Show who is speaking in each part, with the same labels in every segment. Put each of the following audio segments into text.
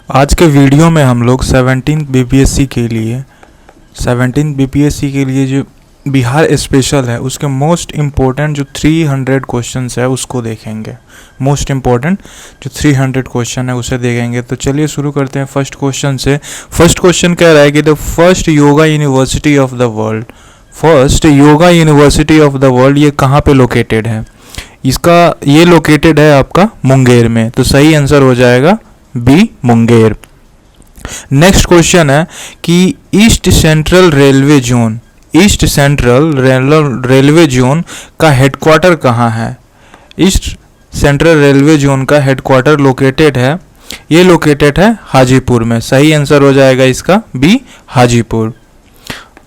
Speaker 1: आज के वीडियो में हम लोग 17 बीपीएससी के लिए जो बिहार स्पेशल है उसके मोस्ट इम्पोर्टेंट जो 300 क्वेश्चंस है उसको देखेंगे। मोस्ट इम्पोर्टेंट जो 300 क्वेश्चन है उसे देखेंगे। तो चलिए शुरू करते हैं फर्स्ट क्वेश्चन से। फर्स्ट क्वेश्चन कह रहा है कि the first yoga university of the world ये कहाँ पे लोकेटेड है? ये लोकेटेड है आपका मुंगेर में। तो सही आंसर हो जाएगा बी, मुंगेर। नेक्स्ट क्वेश्चन है कि ईस्ट सेंट्रल रेलवे जोन का हेडक्वार्टर कहाँ है? ईस्ट सेंट्रल रेलवे जोन का हेडक्वार्टर लोकेटेड है, ये लोकेटेड है हाजीपुर में। सही आंसर हो जाएगा इसका बी, हाजीपुर।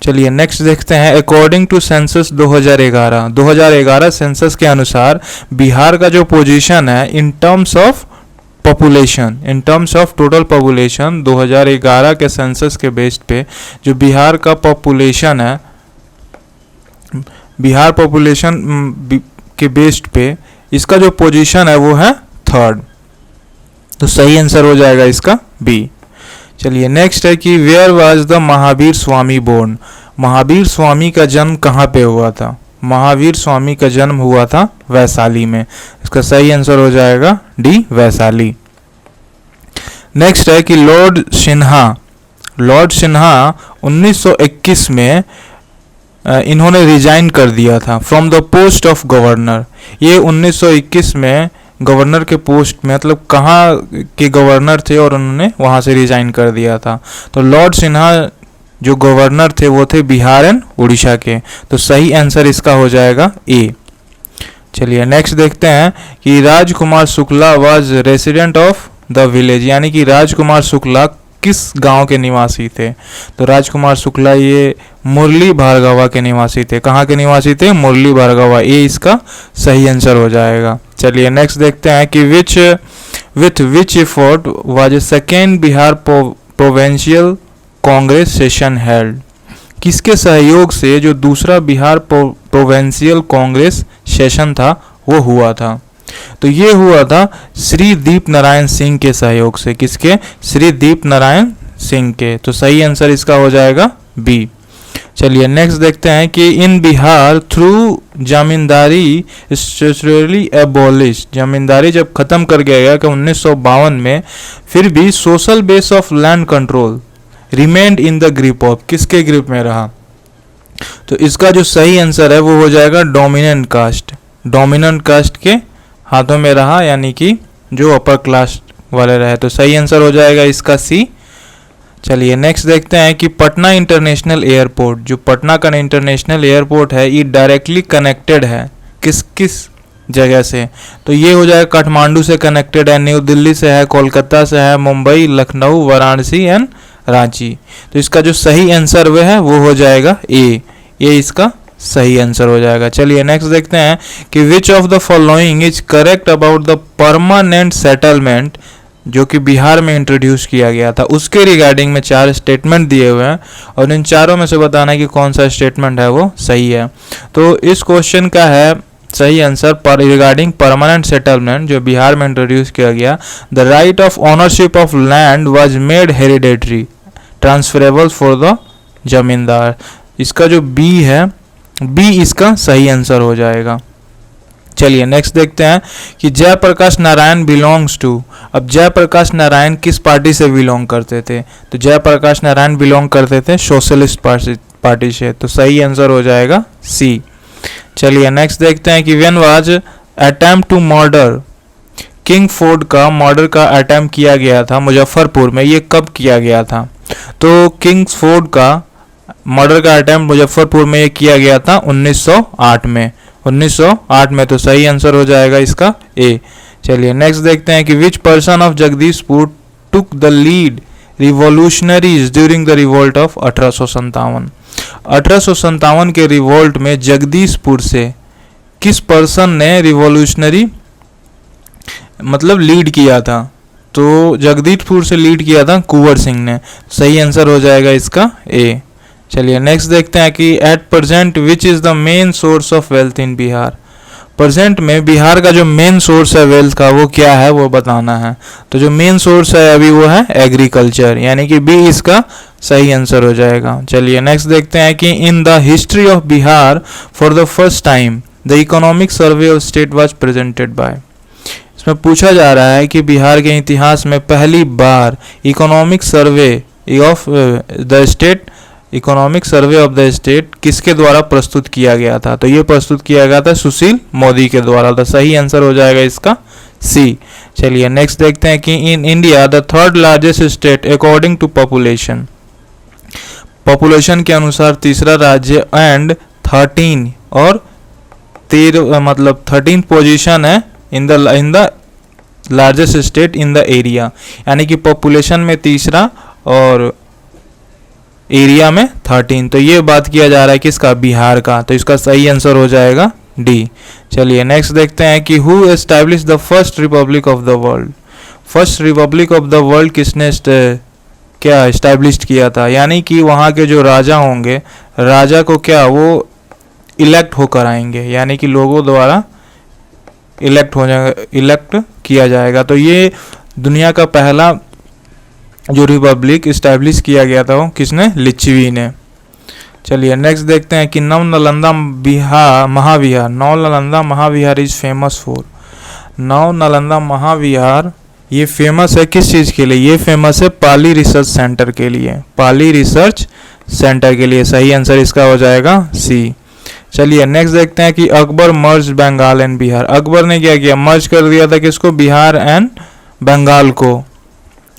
Speaker 1: चलिए नेक्स्ट देखते हैं। अकॉर्डिंग टू सेंसस 2011 सेंसस के अनुसार बिहार का जो पोजीशन है in terms of total population 2011 के सेंसस के बेस पे जो बिहार का पॉपुलेशन है, बिहार पॉपुलेशन के बेस पे इसका जो पोजीशन है वो है थर्ड। तो सही आंसर हो जाएगा इसका बी। चलिए नेक्स्ट है कि where was the Mahavir Swami born? Mahavir Swami का जन्म कहाँ पे हुआ था? महावीर स्वामी का जन्म हुआ था वैशाली में। इसका सही आंसर हो जाएगा डी, वैशाली। नेक्स्ट है कि लॉर्ड सिन्हा 1921 में इन्होंने रिजाइन कर दिया था from the post of governor. ये 1921 में गवर्नर के पोस्ट में, मतलब कहाँ के गवर्नर थे और उन्होंने वहाँ से रिजाइन कर दिया था। तो लॉर्ड सिन्हा जो गवर्नर थे वो थे बिहार एंड उड़ीसा के। तो सही आंसर इसका हो जाएगा ए। चलिए नेक्स्ट देखते हैं कि Rajkumar Shukla was resident of the village, यानी कि राजकुमार शुक्ला किस गांव के निवासी थे? तो राजकुमार शुक्ला ये मुरली भार्गवा के निवासी थे। कहाँ के निवासी थे? मुरली भार्गवा। ये इसका सही आंसर हो जाएगा। चलिए नेक्स्ट देखते हैं कि with which effort was second Bihar provincial Congress session held? किसके सहयोग से जो दूसरा बिहार प्रोविंशियल कांग्रेस सेशन था वो हुआ था? तो ये हुआ था श्री दीप नारायण सिंह के सहयोग से। किसके? श्री दीप नारायण सिंह के। तो सही आंसर इसका हो जाएगा बी। चलिए नेक्स्ट देखते हैं कि in Bihar through zamindari structurally abolish, जमींदारी जब खत्म कर दिया गया कि 1952 में, फिर भी social base of land control remained in the grip of, किसके ग्रिप में रहा? तो इसका जो सही आंसर है वो हो जाएगा डोमिनेंट कास्ट के हाथों में रहा, यानी कि जो अपर क्लास वाले रहे। तो सही आंसर हो जाएगा इसका सी। चलिए नेक्स्ट देखते हैं कि पटना इंटरनेशनल एयरपोर्ट, जो पटना का इंटरनेशनल एयरपोर्ट है ये डायरेक्टली कनेक्टेड है किस जगह से? तो ये हो जाएगा काठमांडू से कनेक्टेड है, न्यू दिल्ली से है, कोलकाता से है, मुंबई, लखनऊ, वाराणसी एंड रांची। तो इसका जो सही आंसर वो हो जाएगा ए। ये इसका सही आंसर हो जाएगा। चलिए नेक्स्ट देखते हैं कि which of the following is correct about the permanent settlement जो कि बिहार में इंट्रोड्यूस किया गया था, उसके रिगार्डिंग में 4 स्टेटमेंट दिए हुए हैं और इन चारों में से बताना है कि कौन सा स्टेटमेंट है वो सही है। तो इस क्वेश्चन का है सही आंसर रिगार्डिंग परमानेंट सेटलमेंट जो बिहार में इंट्रोड्यूस किया गया, the right of ownership of land was made hereditary transferable for the जमींदार। इसका जो बी है, बी इसका सही आंसर हो जाएगा। चलिए नेक्स्ट देखते हैं कि जयप्रकाश नारायण बिलोंग्स टू। अब जयप्रकाश नारायण किस पार्टी से बिलोंग करते थे? तो जयप्रकाश नारायण बिलोंग करते थे सोशलिस्ट पार्टी से। तो सही आंसर हो जाएगा सी। चलिए नेक्स्ट देखते हैं कि when was attempt to murder Kingsford का मर्डर का अटेम्प्ट किया गया था मुजफ्फरपुर में, ये कब किया गया था? तो किंग फोर्ड का मर्डर का अटेम्प्ट मुजफ्फरपुर में ये किया गया था 1908 में। 1908 में। तो सही आंसर हो जाएगा इसका ए। चलिए नेक्स्ट देखते हैं कि which person of Jagdishpur took the lead revolutionaries during the revolt of 1857। 1857 के रिवोल्ट में जगदीशपुर से किस पर्सन ने रिवॉल्यूशनरी मतलब लीड किया था? तो जगदीशपुर से लीड किया था कुंवर सिंह ने। सही आंसर हो जाएगा इसका ए। चलिए नेक्स्ट देखते हैं कि at present which is the main source of wealth in Bihar? Present में बिहार का जो मेन सोर्स है वेल्थ का वो क्या है वो बताना है। तो जो मेन सोर्स है अभी वो है एग्रीकल्चर, यानी कि बी इसका सही आंसर हो जाएगा। चलिए नेक्स्ट देखते हैं कि in the history of Bihar for the first time the economic survey of state was presented by. इसमें पूछा जा रहा है कि बिहार के इतिहास में पहली बार economic survey of the state किसके द्वारा प्रस्तुत किया गया था। तो ये प्रस्तुत किया गया था सुशील मोदी के द्वारा। तो सही आंसर हो जाएगा इसका सी। चलिए नेक्स्ट देखते हैं कि in India the third largest state according to population, population के अनुसार तीसरा राज्य एंड 13 और 13 पोजीशन है in the largest state in the area, यानी कि पॉपुलेशन में तीसरा और एरिया में 13। तो ये बात किया जा रहा है किसका, बिहार का। तो इसका सही आंसर हो जाएगा डी। चलिए नेक्स्ट देखते हैं कि who establish the first Republic of the world. First Republic of the world किसने क्या एस्टैब्लिश किया था, यानी कि वहाँ के जो राजा होंगे, राजा को क्या वो इलेक्ट होकर आएंगे, यानी कि लोगों द्वारा इलेक्ट किया जाएगा। तो ये दुनिया का पहला जो रिपब्लिक इस्टेब्लिश किया गया था वो किसने, लिच्छवी ने। चलिए नेक्स्ट देखते हैं कि नव नालंदा महाविहार इज फेमस फॉर। नव नालंदा महाविहार ये फेमस है किस चीज़ के लिए, ये फेमस है पाली रिसर्च सेंटर के लिए, पाली रिसर्च सेंटर के लिए। सही आंसर इसका हो जाएगा सी। चलिए नेक्स्ट देखते हैं कि अकबर मर्ज बंगाल एंड बिहार। अकबर ने क्या किया, मर्ज कर दिया था किसको, बिहार एंड बंगाल को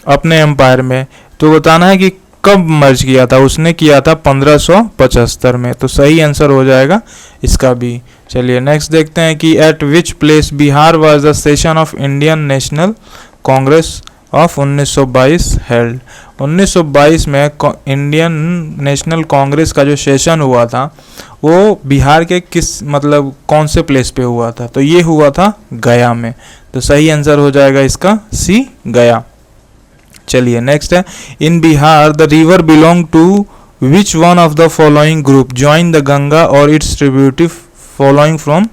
Speaker 1: अपने एम्पायर में। तो बताना है कि कब मर्ज किया था, उसने किया था 1575 में। तो सही आंसर हो जाएगा इसका भी। चलिए नेक्स्ट देखते हैं कि eight which place Bihar was the session of Indian national Congress of 1922 held. 1922 में इंडियन नेशनल कांग्रेस का जो सेशन हुआ था वो बिहार के किस कौन से प्लेस पे हुआ था, तो ये हुआ था गया में। तो सही आंसर हो जाएगा इसका सी, गया। चलिए नेक्स्ट है in Bihar the river belong to which one of the following group join the Ganga और its tributary following from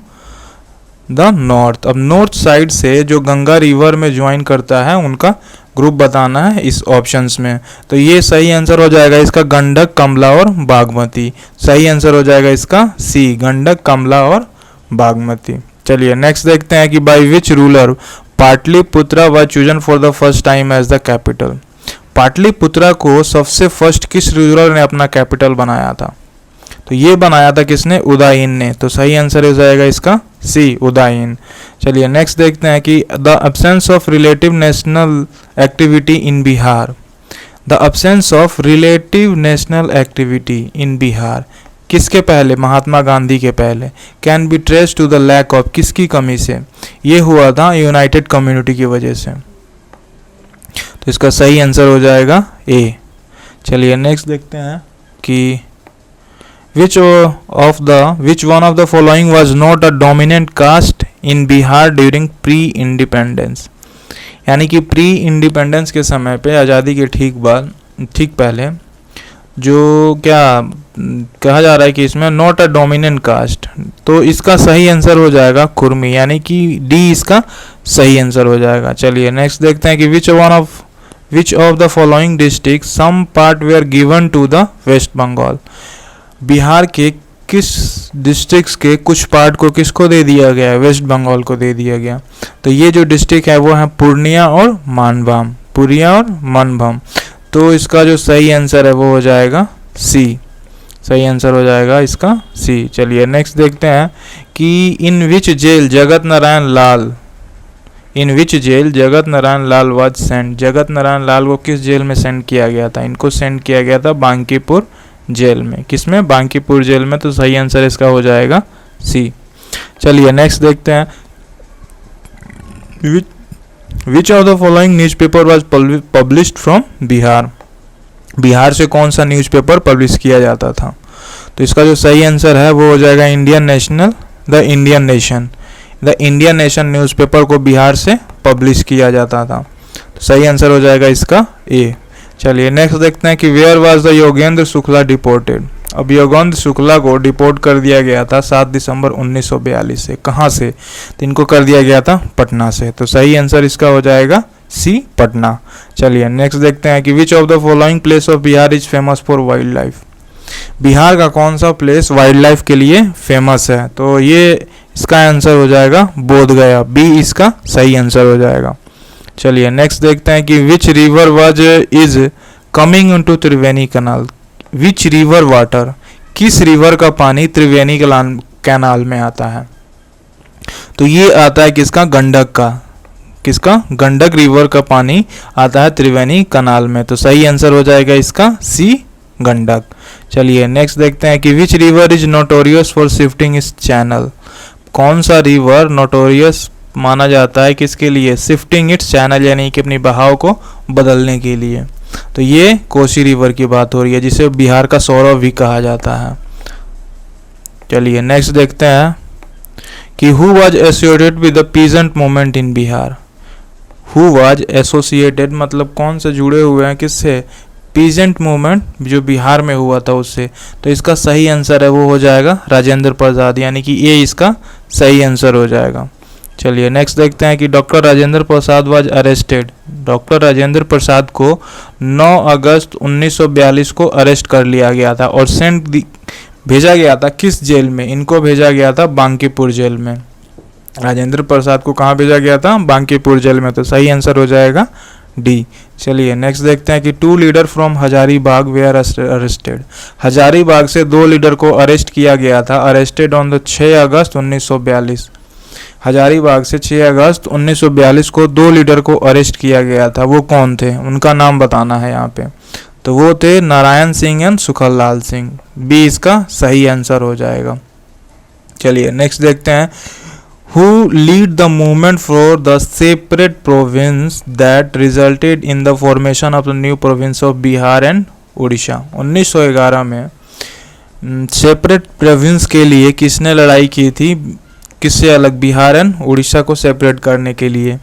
Speaker 1: the north. अब नॉर्थ साइड से जो गंगा रिवर में ज्वाइन करता है उनका ग्रुप बताना है इस ऑप्शंस में। तो ये सही आंसर हो जाएगा इसका गंडक, कमला और बागमती। सही आंसर हो जाएगा इसका सी, गंडक, कमला और बागमती। चलिए नेक्स्ट देखते हैं कि by which ruler Pataliputra was chosen for the first time as the capital. Pataliputra को सबसे फर्स्ट किस रूलर ने अपना कैपिटल बनाया था, तो ये बनाया था किसने, उदयन ने। तो सही आंसर हो जाएगा इसका सी, उदयन। चलिए नेक्स्ट देखते हैं कि the absence of relative national activity in Bihar. The absence of relative national activity in Bihar किसके पहले, महात्मा गांधी के पहले। Can be trace to the lack of, किसकी कमी से, ये हुआ था यूनाइटेड कम्युनिटी की वजह से। तो इसका सही आंसर हो जाएगा ए। चलिए नेक्स्ट देखते हैं कि which one of the following was not a dominant caste in Bihar during pre-independence। यानी कि प्री इंडिपेंडेंस के समय पे, आज़ादी के ठीक पहले जो क्या कहा जा रहा है कि इसमें नॉट अ डोमिनेंट कास्ट। तो इसका सही आंसर हो जाएगा कुर्मी, यानी कि डी इसका सही आंसर हो जाएगा। चलिए नेक्स्ट देखते हैं कि which of the following districts some part were given to the West Bengal. Bihar के किस डिस्ट्रिक्ट्स के कुछ पार्ट को किसको दे दिया गया है, वेस्ट बंगाल को दे दिया गया। तो ये जो डिस्ट्रिक्ट है वो है पूर्णिया और मानभूम। तो इसका जो सही आंसर है वो हो जाएगा सी। सही आंसर हो जाएगा इसका सी। चलिए नेक्स्ट देखते हैं कि in which jail Jagat Narayan Lal was sent. Jagat Narayan Lal को किस जेल में सेंड किया गया था, इनको सेंड किया गया था बांकीपुर जेल में। किसमें, बांकीपुर जेल में। तो सही आंसर इसका हो जाएगा सी। चलिए नेक्स्ट देखते हैं which of the following newspaper was published from Bihar. Bihar से कौन सा न्यूज़पेपर पब्लिश किया जाता था। तो इसका जो सही आंसर है वो हो जाएगा द इंडियन नेशन न्यूज़पेपर को बिहार से पब्लिश किया जाता था। तो सही आंसर हो जाएगा इसका ए। चलिए नेक्स्ट देखते हैं कि where was the Yogendra Shukla deported. अब योगेंद्र शुक्ला को डिपोर्ट कर दिया गया था 7 दिसंबर 1942 से। कहाँ से? तो इनको कर दिया गया था पटना से। तो सही आंसर इसका हो जाएगा सी, पटना। चलिए नेक्स्ट देखते हैं कि which of the following place of Bihar is famous for wild life. Bihar का कौन सा प्लेस वाइल्ड लाइफ के लिए फेमस है? तो ये इसका आंसर हो जाएगा बोधगया, बी इसका सही आंसर हो जाएगा। चलिए नेक्स्ट देखते हैं कि which river was is coming into Triveni canal. Which river water, किस रिवर का पानी त्रिवेणी कैनाल में आता है? तो ये आता है किसका? गंडक का। किसका? गंडक रिवर का पानी आता है त्रिवेणी कैनाल में। तो सही आंसर हो जाएगा इसका सी, गंडक। चलिए नेक्स्ट देखते हैं कि which river is notorious for shifting इस चैनल। कौन सा रिवर नोटोरियस माना जाता है किसके लिए? शिफ्टिंग इट्स चैनल, यानी कि अपनी बहाव को बदलने के लिए। तो ये कोसी रिवर की बात हो रही है, जिसे बिहार का सौरव भी कहा जाता है। चलिए नेक्स्ट देखते हैं कि who was associated with the peasant movement in Bihar. Who was associated मतलब कौन से जुड़े हुए हैं किससे? पीजेंट मूवमेंट जो बिहार में हुआ था उससे। तो इसका सही आंसर है वो हो जाएगा राजेंद्र प्रसाद, यानी कि ये इसका सही आंसर हो जाएगा। चलिए नेक्स्ट देखते हैं कि doctor Rajendra Prasad was arrested. Doctor Rajendra Prasad को 9 अगस्त 1942 को अरेस्ट कर लिया गया था और भेजा गया था किस जेल में? इनको भेजा गया था बांकीपुर जेल में। राजेंद्र प्रसाद को कहाँ भेजा गया था? बांकीपुर जेल में। तो सही आंसर हो जाएगा डी। चलिए नेक्स्ट देखते हैं कि 2 leader from Hazaribagh were arrested. Hazaribagh से 2 लीडर को अरेस्ट किया गया था, arrested on the 6 August 1942। Hazaribagh से 6 अगस्त 1942 को 2 लीडर को अरेस्ट किया गया था। वो कौन थे? उनका नाम बताना है यहाँ पे। तो वो थे नारायण सिंह एंड सुखललाल सिंह, बी इसका सही आंसर हो जाएगा। चलिए नेक्स्ट देखते हैं who lead the movement for the separate province that resulted in the formation of the new province of Bihar and Odisha। 1911 में सेपरेट प्रोविंस के लिए किसने लड़ाई की थी? किससे अलग? बिहार एंड उड़ीसा को सेपरेट करने के लिए।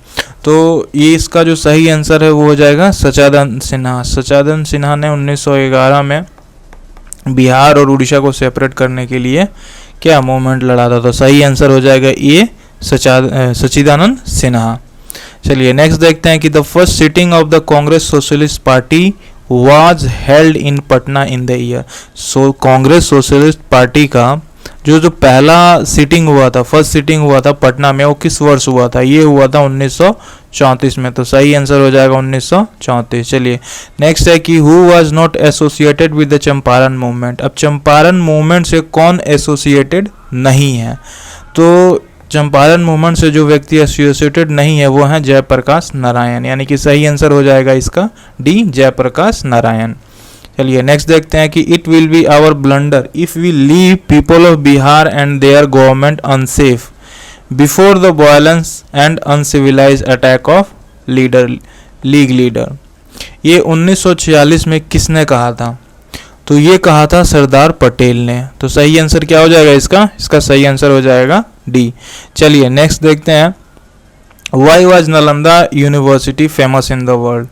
Speaker 1: तो ये इसका जो सही आंसर है वो हो जाएगा सचानंद सिन्हा। सचानंद सिन्हा ने 1911 में बिहार और उड़ीसा को सेपरेट करने के लिए क्या मूवमेंट लड़ा था? तो सही आंसर हो जाएगा ये सचिदानंद सिन्हा। चलिए नेक्स्ट देखते हैं कि the first sitting of the Congress socialist party was held in Patna in the year. So Congress socialist party का जो पहला सिटिंग हुआ था, फर्स्ट सिटिंग हुआ था पटना में, वो किस वर्ष हुआ था? ये हुआ था 1934 में। तो सही आंसर हो जाएगा 1934। चलिए नेक्स्ट है कि who was not associated with the Champaran movement. अब चंपारण मूवमेंट से कौन एसोसिएटेड नहीं है? तो चंपारण मूवमेंट से जो व्यक्ति एसोसिएटेड नहीं है वो है जयप्रकाश नारायण, यानी कि सही आंसर हो जाएगा इसका डी, जयप्रकाश नारायण। चलिए नेक्स्ट देखते हैं कि it will be our blunder if we leave people of Bihar and their government unsafe before the violence and uncivilised attack of league leader. ये 1946 में किसने कहा था? तो ये कहा था सरदार पटेल ने। तो सही आंसर क्या हो जाएगा इसका? इसका सही आंसर हो जाएगा डी। चलिए नेक्स्ट देखते हैं why was Nalanda university famous in the world.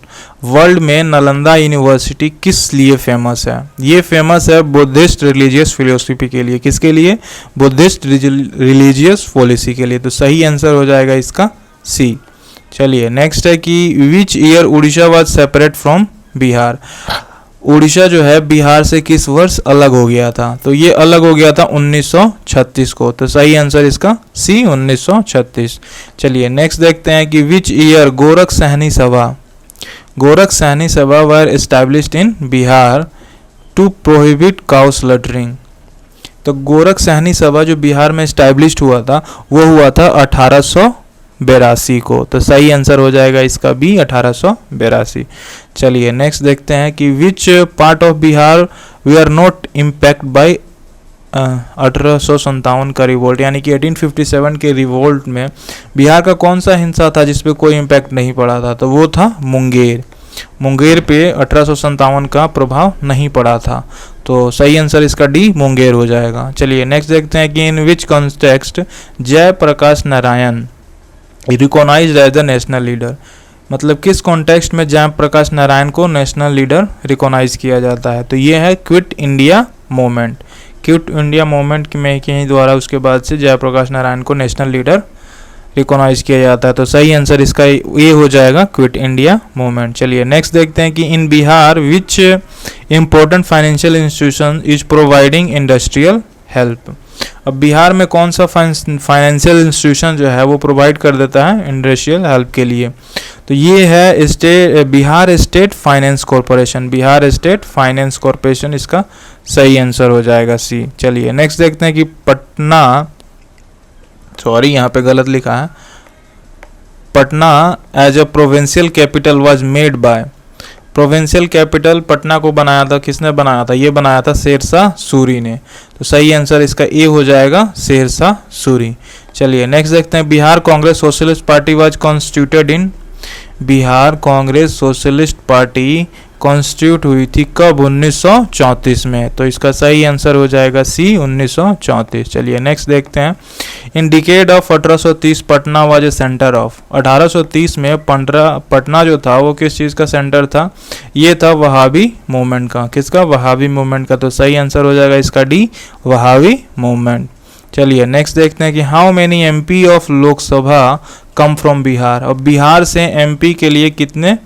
Speaker 1: World में नालंदा यूनिवर्सिटी किस लिए फेमस है? ये फेमस है बुद्धिस्ट रिलीजियस फिलोसफी के लिए। किसके लिए? बुद्धिस्ट रिलीजियस पॉलिसी के लिए। तो सही आंसर हो जाएगा इसका सी। चलिए नेक्स्ट है कि which year Orissa was separate from Bihar. Orissa जो है बिहार से किस वर्ष अलग हो गया था? तो ये अलग हो गया था 1936 को। तो सही आंसर इसका सी, 1936। चलिए नेक्स्ट देखते हैं कि which year Gorakshini Sabha were established in Bihar to prohibit cow slaughtering. तो गोरख सहनी सभा जो बिहार में एस्टैब्लिश्ड हुआ था वो हुआ था 1882 को। तो सही आंसर हो जाएगा इसका बी, 1882। चलिए नेक्स्ट देखते हैं कि which part of Bihar we are not impact by 1857 का रिवोल्ट, यानी कि 1857 के रिवोल्ट में बिहार का कौन सा हिस्सा था जिसपे कोई इम्पैक्ट नहीं पड़ा था? तो वो था मुंगेर पे 1857 का प्रभाव नहीं पड़ा था। तो सही आंसर इसका डी, मुंगेर हो जाएगा। चलिए नेक्स्ट देखते हैं कि in which context Jayaprakash Narayan recognised as the national leader. मतलब किस कॉन्टेक्स्ट में जयप्रकाश नारायण को नेशनल लीडर रिकॉग्नाइज किया जाता है? तो ये है quit India movement. Quit India movement में के द्वारा उसके बाद से जयप्रकाश नारायण को नेशनल लीडर रिकॉग्नाइज किया जाता है। तो सही आंसर इसका ये हो जाएगा, क्विट इंडिया मूवमेंट। चलिए नेक्स्ट देखते हैं कि in Bihar which important financial institution is providing industrial help. अब बिहार में कौन सा फाइनेंशियल इंस्टीट्यूशन जो है वो प्रोवाइड कर देता है इंडस्ट्रियल हेल्प के लिए? तो ये है Bihar state finance corporation. Bihar state finance corporation इसका सही आंसर हो जाएगा सी। चलिए नेक्स्ट देखते हैं कि पटना, सॉरी यहाँ पे गलत लिखा है, Patna as a provincial capital was made by. Provincial capital Patna को बनाया था, किसने बनाया था? ये बनाया था शेरशाह सूरी ने। तो सही आंसर इसका ए हो जाएगा, शेरशाह सूरी। चलिए नेक्स्ट देखते हैं, Bihar Congress socialist party was constituted in. Bihar Congress socialist party constitute हुई थी कब? 1934 में। तो इसका सही आंसर हो जाएगा सी, 1934। चलिए नेक्स्ट देखते हैं, in decade of 1830 Patna was a centre of. 1830 में पटना जो था वो किस चीज़ का सेंटर था? ये था वहाबी मूवमेंट का। किसका? वहाबी मूवमेंट का। तो सही आंसर हो जाएगा इसका डी, वहाबी मूवमेंट। चलिए नेक्स्ट देखते हैं कि how many MP of Lok Sabha come from Bihar. अब बिहार से एमपी के लिए कितने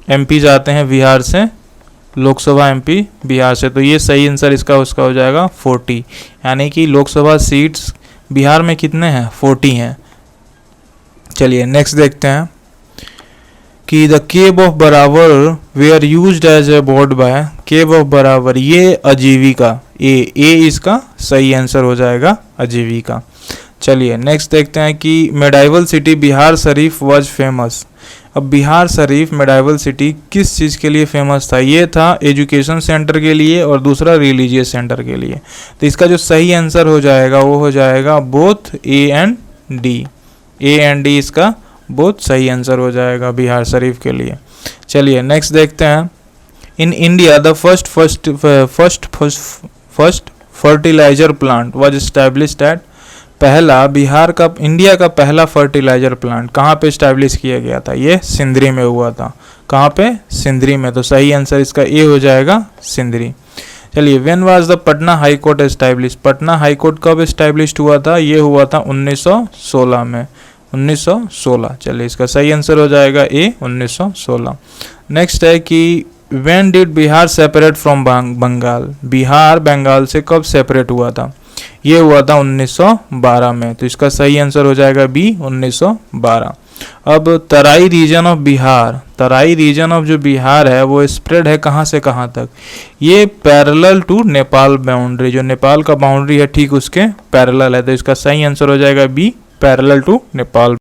Speaker 1: एमपी जाते हैं बिहार से? लोकसभा एमपी बिहार से। तो ये सही आंसर इसका उसका हो जाएगा 40, यानी कि लोकसभा सीट्स बिहार में कितने हैं? 40 हैं। चलिए नेक्स्ट देखते हैं कि the cave of Barabar were used as abode by. Cave of Barabar ये आजीविका, ए इसका सही आंसर हो जाएगा, आजीविका। चलिए नेक्स्ट देखते हैं कि medieval city Bihar Sharif was famous. अब बिहार शरीफ मेडाइवल सिटी किस चीज़ के लिए फेमस था? ये था एजुकेशन सेंटर के लिए और दूसरा रिलीजियस सेंटर के लिए। तो इसका जो सही आंसर हो जाएगा वो हो जाएगा both A and D. A and D इसका बोथ सही आंसर हो जाएगा बिहार शरीफ के लिए। चलिए नेक्स्ट देखते हैं, in India the first fertiliser plant was established at. पहला बिहार का, इंडिया का पहला फर्टिलाइजर प्लांट कहाँ पे इस्टेब्लिश किया गया था? ये सिंदरी में हुआ था। कहाँ पे? सिंदरी में। तो सही आंसर इसका ए हो जाएगा, सिंदरी। चलिए when was the Patna high court establish. Patna high court कब एस्टैब्लिश्ड हुआ था? ये हुआ था 1916 में, 1916। चलिए इसका सही आंसर हो जाएगा ए, 1916। नेक्स्ट है कि when did Bihar separate from Bengal. Bihar Bengal से कब सेपरेट हुआ था? ये हुआ था 1912 में। तो इसका सही आंसर हो जाएगा बी, 1912। अब Terai region of Bihar, Terai region of जो बिहार है वो स्प्रेड है कहाँ से कहाँ तक? ये पैरेलल टू नेपाल बाउंड्री, जो नेपाल का बाउंड्री है ठीक उसके पैरेलल है। तो इसका सही आंसर हो जाएगा बी, पैरेलल टू नेपाल।